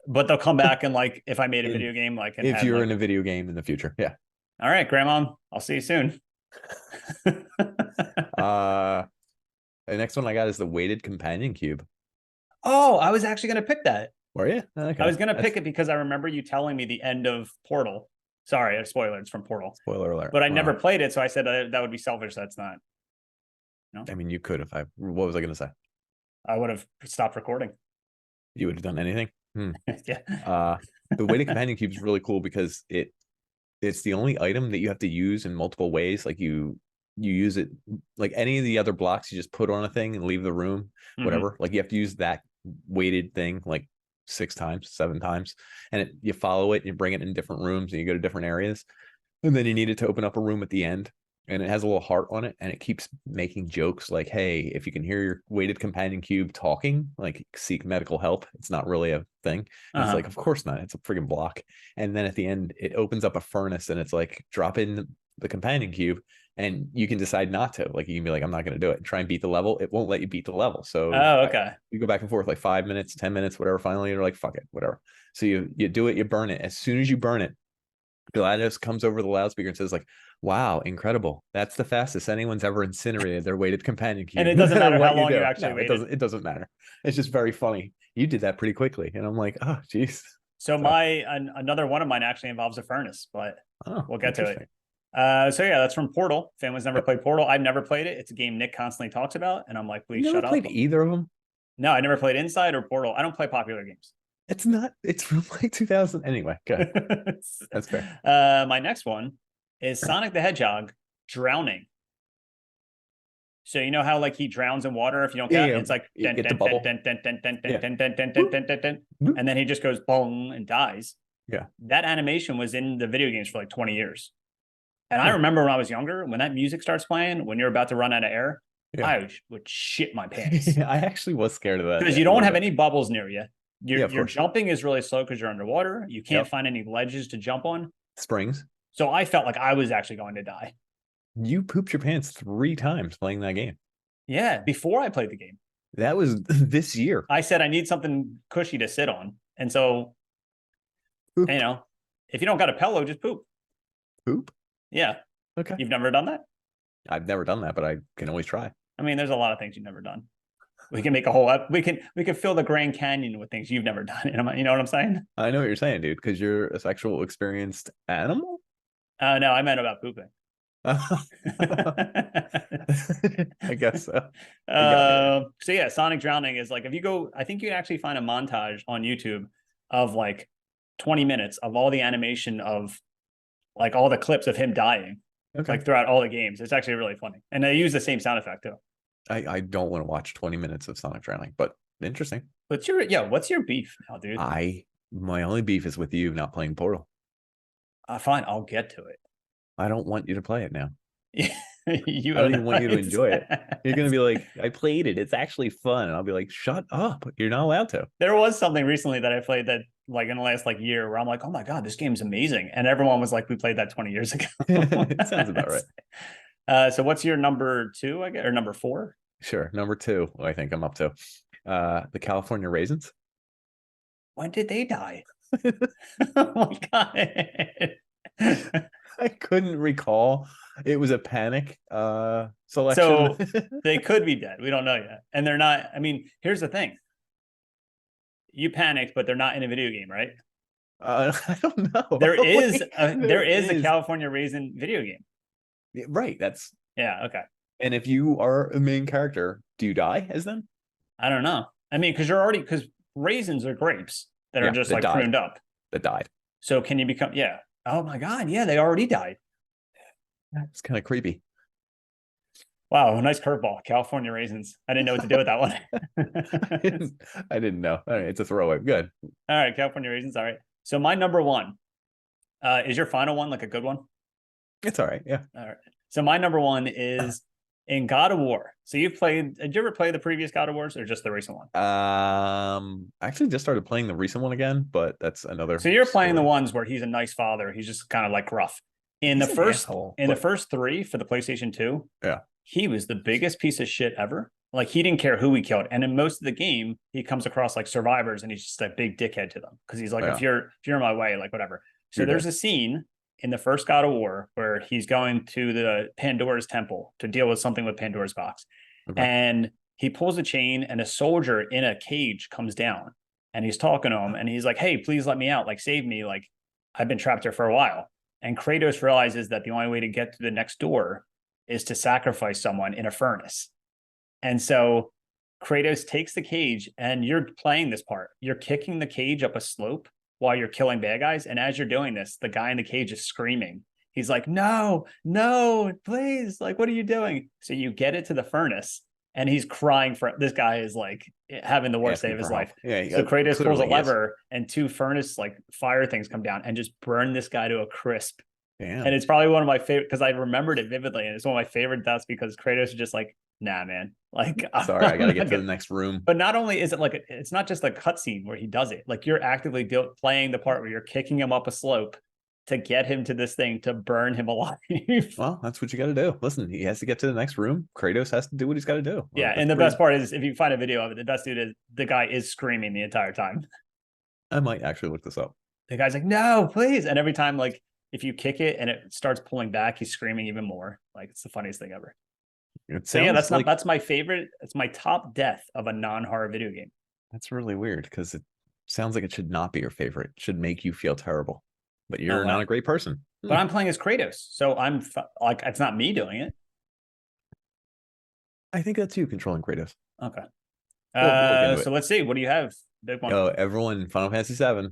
But they'll come back and like if I made a video game, like if you're in a video game in the future, yeah. All right, Grandma, I'll see you soon. The next one I got is the weighted companion cube. Oh, I was actually going to pick that. Were you? Okay. I was going to pick it because I remember you telling me the end of Portal. Sorry, a spoiler. It's from Portal. Spoiler alert. But I never played it, so I said that would be selfish. That's not. No. I mean, you could have. What was I going to say? I would have stopped recording. You would have done anything. Yeah. The weighted companion cube is really cool because it's the only item that you have to use in multiple ways. Like you use it like any of the other blocks, you just put on a thing and leave the room, whatever. Like you have to use that weighted thing like 6 times, 7 times, and you follow it, you bring it in different rooms and you go to different areas, and then you need it to open up a room at the end, and it has a little heart on it, and it keeps making jokes like, hey, if you can hear your weighted companion cube talking, like seek medical help. It's not really a thing. It's like, of course not, it's a friggin' block. And then at the end it opens up a furnace and it's like, drop in the companion cube, and you can decide not to. Like you can be like, I'm not going to do it, and try and beat the level. It won't let you beat the level. So okay, you go back and forth like 5 minutes, 10 minutes, whatever. Finally you're like, fuck it, whatever. So you do it, you burn it. As soon as you burn it, Gladys comes over the loudspeaker and says like, wow, incredible, that's the fastest anyone's ever incinerated their weighted companion cube. And it doesn't matter how long you actually waited. It doesn't matter. It's just very funny. You did that pretty quickly, and I'm like, oh geez. So another one of mine actually involves a furnace, but we'll get to it. So yeah, that's from Portal. Family's never played Portal. I've never played it. It's a game Nick constantly talks about, and I'm like, please shut up. Played either of them? No, I never played Inside or Portal. I don't play popular games. It's from like 2000 anyway. Good. That's fair. My next one is Sonic the Hedgehog drowning. So you know how like he drowns in water if you don't get it? It's like and then he just goes boom and dies. Yeah. That animation was in the video games for like 20 years. And I remember when I was younger, when that music starts playing, when you're about to run out of air, I would shit my pants. I actually was scared of that. Because you don't have any bubbles near you. Your jumping is really slow because you're underwater. You can't find any ledges to jump on. Springs. So I felt like I was actually going to die. You pooped your pants 3 times playing that game. Yeah, before I played the game. That was this year. I said I need something cushy to sit on. And so, poop. You know, if you don't got a pillow, just poop. Poop? Yeah. Okay. You've never done that? I've never done that, but I can always try. I mean, there's a lot of things you've never done. We can make a whole we can fill the Grand Canyon with things you've never done. You know what I'm saying? I know what you're saying, dude, because you're a sexual experienced animal. No, I meant about pooping. I guess so. So yeah, Sonic drowning is like, if you go, I think you can actually find a montage on YouTube of like 20 minutes of all the animation of like all the clips of him dying, like throughout all the games. It's actually really funny, and they use the same sound effect too. I don't want to watch 20 minutes of Sonic drowning, but interesting. What's your beef now, dude? My only beef is with you not playing Portal. Fine, I'll get to it. I don't want you to play it now. I don't even want you to enjoy it. You're going to be like, I played it, it's actually fun. And I'll be like, shut up. You're not allowed to. There was something recently that I played that like in the last like year where I'm like, oh my God, this game's amazing. And everyone was like, we played that 20 years ago. It sounds about right. So what's your number 2, I guess, or number 4? Sure. Number 2, I think I'm up to. The California Raisins. When did they die? Oh my God. I couldn't recall. It was a panic selection. So they could be dead. We don't know yet. And they're not. I mean, here's the thing. You panicked, but they're not in a video game, right? I don't know. There is a California Raisin video game. Right. Yeah. Okay. And if you are a main character, do you die as them? I don't know. I mean, because raisins are grapes that are just like pruned up. That died. So can you become? Yeah. Oh my God. Yeah, they already died. It's kind of creepy. Wow, nice curveball. California Raisins. I didn't know what to do with that one. I didn't know. All right, it's a throwaway. Good. All right, California Raisins. All right. So my number 1. Is your final one like a good one? It's all right. Yeah. All right. So my number 1 is in God of War. So did you ever play the previous God of Wars or just the recent one? I actually just started playing the recent one again, but that's another. So you're playing the ones where he's a nice father. He's just kind of like rough. The first 3 for the PlayStation 2. Yeah. He was the biggest piece of shit ever. Like he didn't care who he killed. And in most of the game, he comes across like survivors and he's just a big dickhead to them. Cause he's like, if you're in my way, like whatever. So there's a scene in the first God of War where he's going to the Pandora's temple to deal with something with Pandora's box. Okay. And he pulls a chain and a soldier in a cage comes down and he's talking to him and he's like, hey, please let me out. Like, save me. Like, I've been trapped here for a while. And Kratos realizes that the only way to get to the next door is to sacrifice someone in a furnace. And so Kratos takes the cage and you're playing this part. You're kicking the cage up a slope while you're killing bad guys. And as you're doing this, the guy in the cage is screaming. He's like, no, please. Like, what are you doing? So you get it to the furnace and he's crying for this guy is like having the worst day of his life. Yeah, so Kratos pulls a lever and 2 furnace like fire things come down and just burn this guy to a crisp. Damn. And it's probably one of my favorite because I remembered it vividly. And it's one of my favorite deaths because Kratos is just like, nah, man. Like, sorry, I gotta get to the next room. But not only is it like it's not just a cutscene where he does it. Like you're actively playing the part where you're kicking him up a slope to get him to this thing to burn him alive. Well, that's what you got to do. Listen, he has to get to the next room. Kratos has to do what he's got to do. Well, yeah, and the best part is if you find a video of it, the best dude is the guy is screaming the entire time. I might actually look this up. The guy's like, no, please. And every time, like, if you kick it and it starts pulling back, he's screaming even more. Like, it's the funniest thing ever. So yeah, that's my favorite. It's my top death of a non-horror video game. That's really weird because it sounds like it should not be your favorite. It should make you feel terrible. But you're not a great person. But I'm playing as Kratos, so I'm like, it's not me doing it. I think that's you controlling Kratos. Okay. So let's see. What do you have? Big one. Oh, everyone, Final Fantasy VII.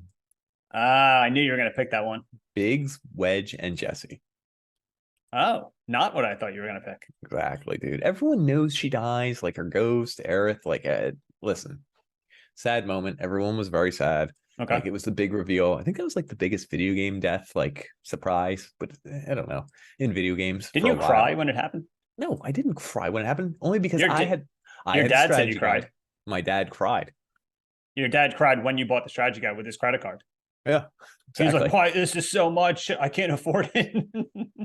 I knew you were going to pick that one. Biggs, Wedge, and Jesse. Oh, not what I thought you were going to pick. Exactly, dude. Everyone knows she dies, like her ghost, Aerith. Like, listen, sad moment. Everyone was very sad. Okay. Like it was the big reveal. I think that was like the biggest video game death, like surprise, but I don't know. In video games. Didn't you cry when it happened? No, I didn't cry when it happened. Only because your dad said you cried. My dad cried. Your dad cried when you bought the strategy guide with his credit card. Yeah. Exactly. He's like, why? This is so much. I can't afford it.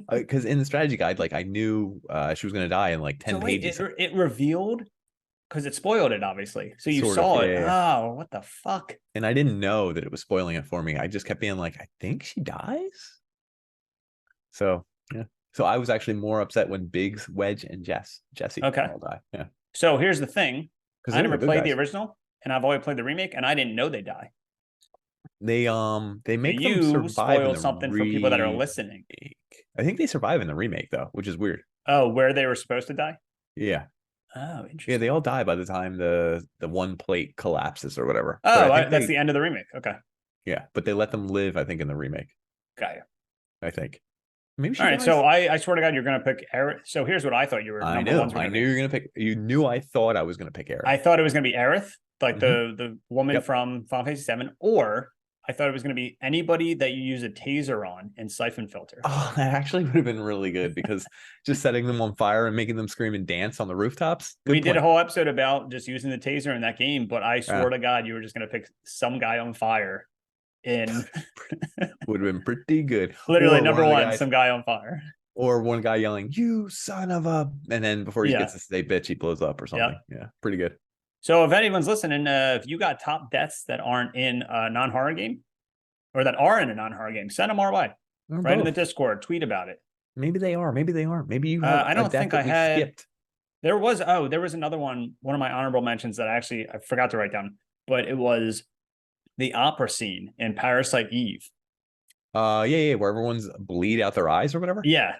Because in the strategy guide, like I knew she was going to die in like 10 pages. It revealed. Because it spoiled it, obviously. So you saw it. Yeah. Oh, what the fuck? And I didn't know that it was spoiling it for me. I just kept being like, I think she dies. So, yeah. So I was actually more upset when Biggs, Wedge, and Jesse all die. Yeah. So here's the thing. I never played the original, and I've always played the remake, and I didn't know they die. They make them survive in the something for people that are listening. I think they survive in the remake, though, which is weird. Oh, where they were supposed to die? Yeah. Oh, interesting. Yeah, they all die by the time the one plate collapses or whatever. Oh, that's the end of the remake. Okay. Yeah, but they let them live, I think, in the remake. Got you. I think. Maybe she all right, so I swear to God, you're going to pick Aerith. So here's what I thought you were. I knew you were going to pick. You knew I thought I was going to pick Aerith. I thought it was going to be Aerith, like the woman from Final Fantasy VII, or I thought it was going to be anybody that you use a taser on in Siphon Filter. Oh, that actually would have been really good because just setting them on fire and making them scream and dance on the rooftops. We did a whole episode about just using the taser in that game, but I swear to God, you were just going to pick some guy on fire in. Would have been pretty good. Literally, number one, some guy on fire. Or one guy yelling, "You son of a," and then before he gets to say bitch, he blows up or something. Yeah, pretty good. So if anyone's listening, if you got top deaths that aren't in a non-horror game or that are in a non-horror game, send them our way. Right in the Discord, tweet about it. Maybe they are. Maybe they aren't. Maybe you have I don't think I had. Skipped. There was another one of my honorable mentions that I forgot to write down, but it was the opera scene in Parasite Eve. Yeah, where everyone's bleed out their eyes or whatever. Yeah.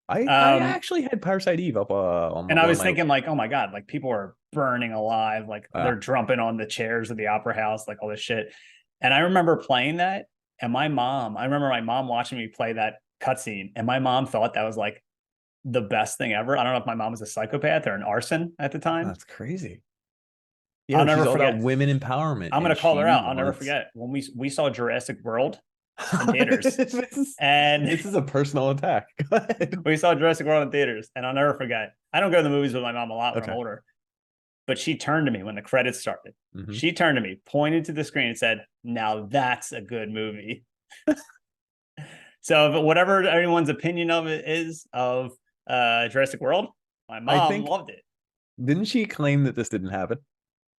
I actually had Parasite Eve up on. And I was thinking, like, oh my God, like people are burning alive, like they're drumming on the chairs of the opera house, like all this shit. And I remember playing that, and I remember my mom watching me play that cutscene, and my mom thought that was like the best thing ever. I don't know if my mom was a psychopath or an arson at the time. That's crazy. Yeah, I'll never forget. About women empowerment. I'm gonna call her out. I'll never forget when we saw Jurassic World in theaters. And this is a personal attack. Go ahead. We saw Jurassic World in theaters, and I'll never forget. I don't go to the movies with my mom a lot when I'm older, but she turned to me when the credits started. Mm-hmm. She turned to me, pointed to the screen, and said, "Now that's a good movie." So whatever anyone's opinion of it is of Jurassic World, my mom loved it. Didn't she claim that this didn't happen?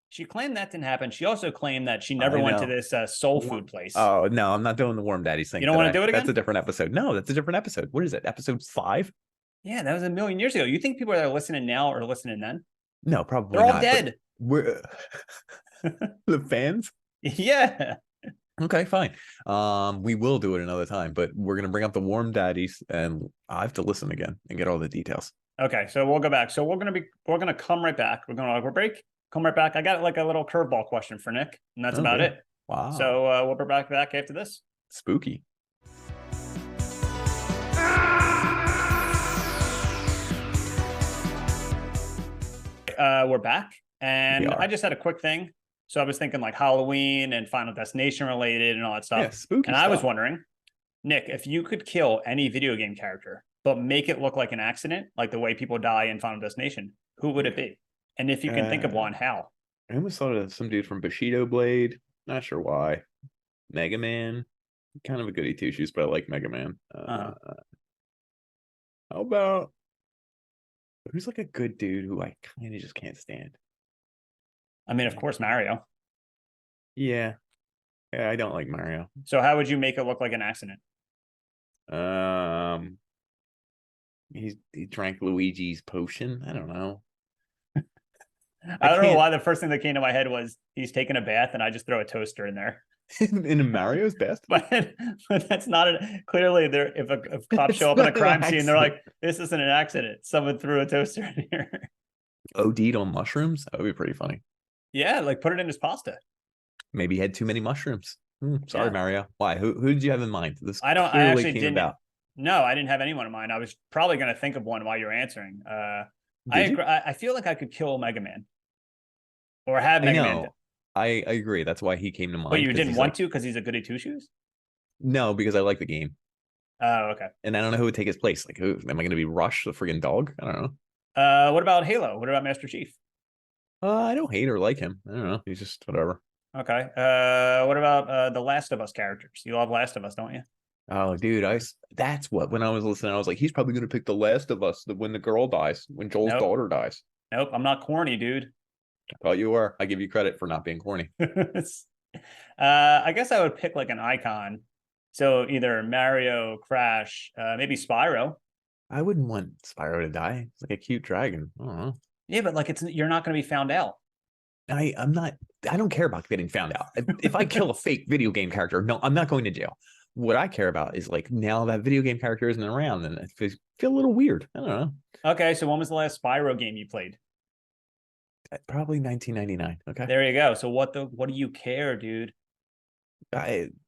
She claimed that didn't happen. She also claimed that she never went to this soul food place. Oh, no, I'm not doing the Worm Daddies thing. You don't want to do it again? That's a different episode. No, that's a different episode. What is it? Episode 5? Yeah, that was a million years ago. You think people that are listening now are listening then? No, probably They're all not, dead. We're the fans? Yeah. Okay, fine. We will do it another time, but we're gonna bring up the Warm Daddies, and I have to listen again and get all the details. Okay, so we'll go back. So we're gonna come right back. We're gonna go break, come right back. I got like a little curveball question for Nick, and that's about it. Wow. So we'll be back after this. Spooky. We're back, and I just had a quick thing. So I was thinking like Halloween and Final Destination related and all that stuff. Yeah, spooky and stuff. I was wondering, Nick, if you could kill any video game character, but make it look like an accident, like the way people die in Final Destination, who would it be? And if you can think of one, how? I almost thought of some dude from Bushido Blade. Not sure why. Mega Man. Kind of a goody two shoes, but I like Mega Man. How about who's like a good dude who I kind of just can't stand? I mean, of course, Mario. Yeah, I don't like Mario. So how would you make it look like an accident? He drank Luigi's potion. I don't know. I don't know why the first thing that came to my head was he's taking a bath and I just throw a toaster in there. In a Mario's bath? But that's not clearly there. If cops show up in a crime scene, they're like, this isn't an accident. Someone threw a toaster in here. OD'd on mushrooms? That would be pretty funny. Yeah, like put it in his pasta. Maybe he had too many mushrooms. Sorry, Mario. Why? Who did you have in mind? This I actually didn't. No, I didn't have anyone in mind. I was probably going to think of one while you're answering. I feel like I could kill Mega Man. Or have Mega Man. I agree. That's why he came to mind. But you didn't want to because he's a goody two shoes? No, because I like the game. Oh, okay. And I don't know who would take his place. Like, who am I going to be Rush, the friggin' dog? I don't know. What about Halo? What about Master Chief? I don't hate or like him. I don't know. He's just whatever. Okay. What about the Last of Us characters? You love Last of Us, don't you? Oh, dude, that's what when I was listening, I was like, he's probably going to pick the Last of Us when the girl dies, when Joel's daughter dies. Nope, I'm not corny, dude. I thought you were. I give you credit for not being corny. I guess I would pick like an icon. So either Mario, Crash, maybe Spyro. I wouldn't want Spyro to die. It's like a cute dragon. I don't know. Yeah, but like you're not going to be found out. I don't care about getting found out. If I kill a fake video game character, no, I'm not going to jail. What I care about is like now that video game character isn't around, and I feel a little weird. I don't know. Okay, so when was the last Spyro game you played? Probably 1999. Okay. There you go. So what do you care, dude? It's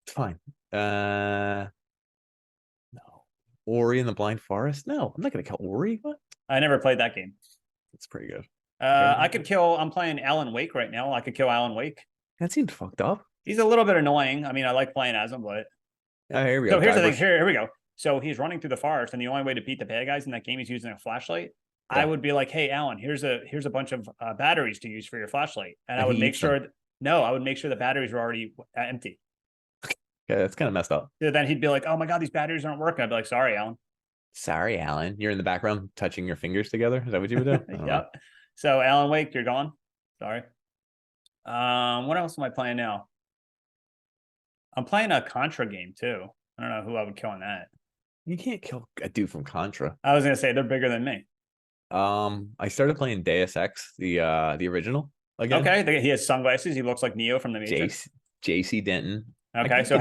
fine. No. Ori and the Blind Forest? No, I'm not gonna kill Ori. What? I never played that game. It's pretty good. I could kill. I'm playing Alan Wake right now. I could kill Alan Wake. That seemed fucked up. He's a little bit annoying. I mean, I like playing as him, but here we go. So here's the thing. Here we go. So he's running through the forest, and the only way to beat the bad guys in that game is using a flashlight. Yeah. I would be like, "Hey, Alan, here's a bunch of batteries to use for your flashlight," and I would make sure. I would make sure the batteries were already empty. Yeah, that's kind of messed up. So then he'd be like, "Oh my god, these batteries aren't working." I'd be like, "Sorry, Alan." Sorry, Alan. You're in the background touching your fingers together. Is that what you would do? Yep. So Alan Wake, you're gone. Sorry. What else am I playing now? I'm playing a Contra game too. I don't know who I would kill in that. You can't kill a dude from Contra. I was gonna say they're bigger than me. I started playing Deus Ex, the original again. Okay, he has sunglasses. He looks like Neo from the Matrix. JC Denton. Okay, so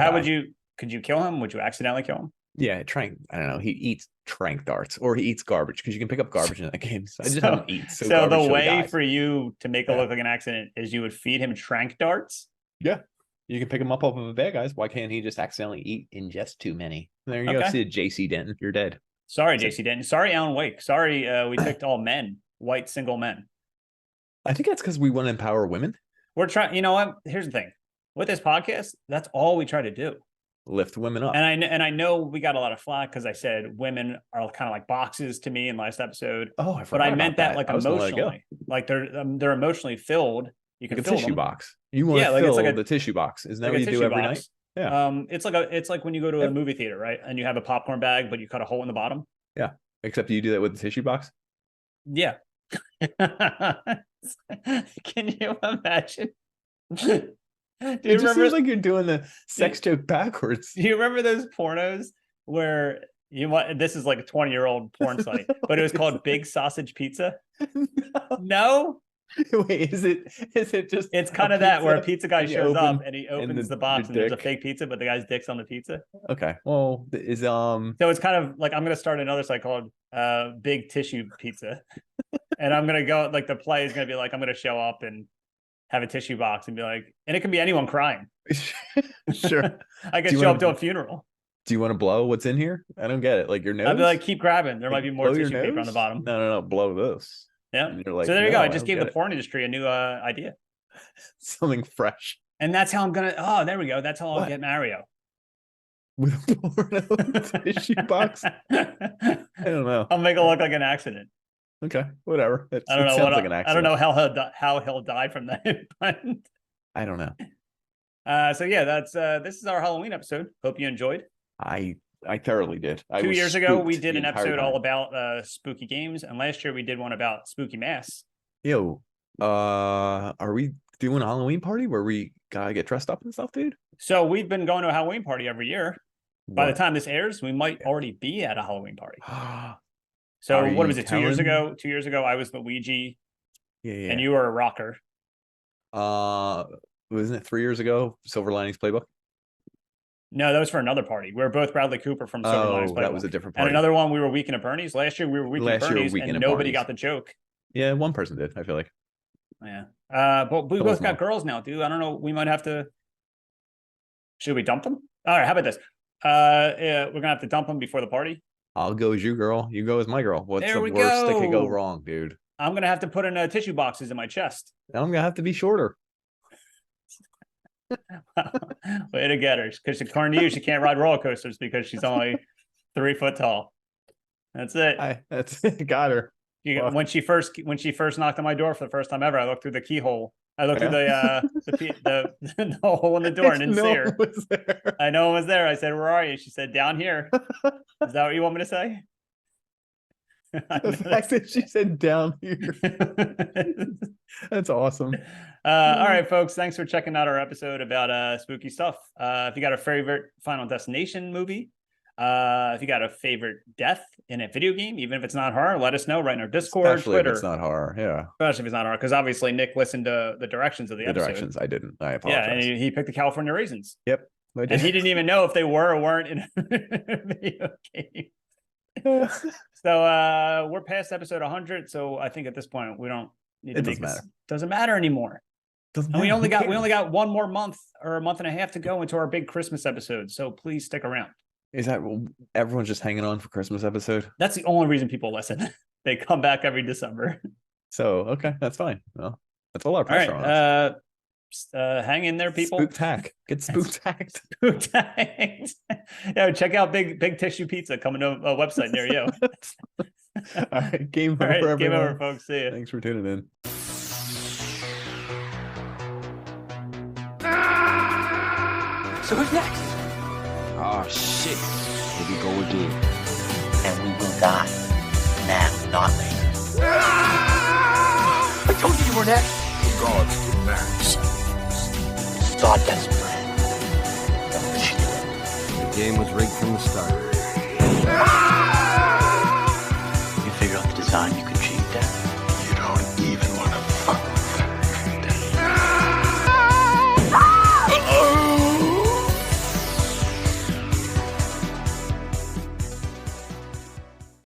could you kill him? Would you accidentally kill him? Yeah, I don't know. He eats trank darts, or he eats garbage because you can pick up garbage in that game. So I just don't eat. So the way for you to make it look like an accident is you would feed him trank darts. Yeah, you can pick him up off of the bad guys. Why can't he just accidentally ingest too many? There you go. See JC Denton. You're dead. Sorry, JC Denton. Sorry, Alan Wake. Sorry, we picked all men, white single men. I think that's because we want to empower women. We're trying. You know what? Here's the thing. With this podcast, that's all we try to do. Lift women up. And I know we got a lot of flack because I said women are kind of like boxes to me in last episode. Oh, I forgot. But I meant that like emotionally, like they're emotionally filled. You can like a tissue box. You want to fill the tissue box. Isn't that what you do every night? Yeah. It's like when you go to a movie theater, right? And you have a popcorn bag, but you cut a hole in the bottom. Yeah. Except you do that with the tissue box. Yeah. Can you imagine? It just seems like you're doing the sex joke backwards. Do you remember those pornos where this is like a 20-year-old porn site, but it was called Big Sausage Pizza? No? Wait, is it just? It's kind of that where a pizza guy shows up and he opens the box and there's a fake pizza, but the guy's dick's on the pizza. Okay, well, so it's kind of like I'm gonna start another site called Big Tissue Pizza, and I'm gonna go like the play is gonna be like I'm gonna show up and have a tissue box and be like, and it can be anyone crying. Sure, I could show up to a funeral. Do you want to blow what's in here? I don't get it. Like your nose? I'd be like, keep grabbing. There might be more tissue paper on the bottom. No, blow this. Yeah. Like, so there you go. I just gave the porn industry a new idea. Something fresh. And that's how I'm gonna. Oh, there we go. That's how I'll get Mario. With a porno tissue box. I don't know. I'll make it look like an accident. Okay, whatever. I don't know. I don't know how he'll die from that. But I don't know. So yeah, that's this is our Halloween episode. Hope you enjoyed. I thoroughly did. 2 years ago, we did an episode all about spooky games, and last year we did one about spooky masks. Yo, are we doing a Halloween party where we gotta get dressed up and stuff, dude? So we've been going to a Halloween party every year. By the time this airs, we might already be at a Halloween party. So what was it? 2 years ago? 2 years ago, I was Luigi. Yeah. And you were a rocker. Wasn't it 3 years ago? Silver Linings Playbook. No, that was for another party. We were both Bradley Cooper from Silver Linings Playbook. That was a different party. And another one, we were Weekend at Bernie's. Last year, we were Weekend at Bernie's, and nobody got the joke. Yeah, one person did, I feel like. Yeah. But we both got girls now, dude. I don't know. We might have to... Should we dump them? All right, how about this? Yeah, we're going to have to dump them before the party. I'll go as you, girl. You go as my girl. What's the worst that could go wrong, dude? I'm going to have to put in tissue boxes in my chest. I'm going to have to be shorter. Way to get her. Because according to you, she can't ride roller coasters because she's only 3 foot tall. That's it. That's it. Got her. When she first knocked on my door for the first time ever, I looked through the keyhole. I looked through the hole in the door and didn't see her. I know one was there. I said, "Where are you?" She said, "Down here." Is that what you want me to say? The fact that she said down here. That's awesome. All right, folks. Thanks for checking out our episode about spooky stuff. If you got a favorite Final Destination movie, if you got a favorite death in a video game, even if it's not horror, let us know right in our Discord, especially Twitter. If it's not horror, yeah. Especially if it's not horror, because obviously Nick listened to the directions of the episode. Directions, I didn't. I apologize. Yeah, and he picked the California Raisins. Yep. And he didn't even know if they were or weren't in a video game. So we're past episode 100, so I think at this point we don't need to make this. Doesn't matter anymore. And we only got one more month or a month and a half to go into our big Christmas episode, so please stick around. Is that everyone's just hanging on for Christmas episode? That's the only reason people listen. They come back every December. So okay, that's fine. Well, that's a lot of pressure on us. Hang in there, people. Spooktack. Get spooktacked. Spooktacked. Yeah, check out Big Tissue Pizza coming to a website near you. All right, game over, everyone. Game over, folks. See you. Thanks for tuning in. So who's next? Oh shit. Here we go again. And we will die. Now, not later. I told you were next. The gods demand God, that's plan. The game was rigged from the start.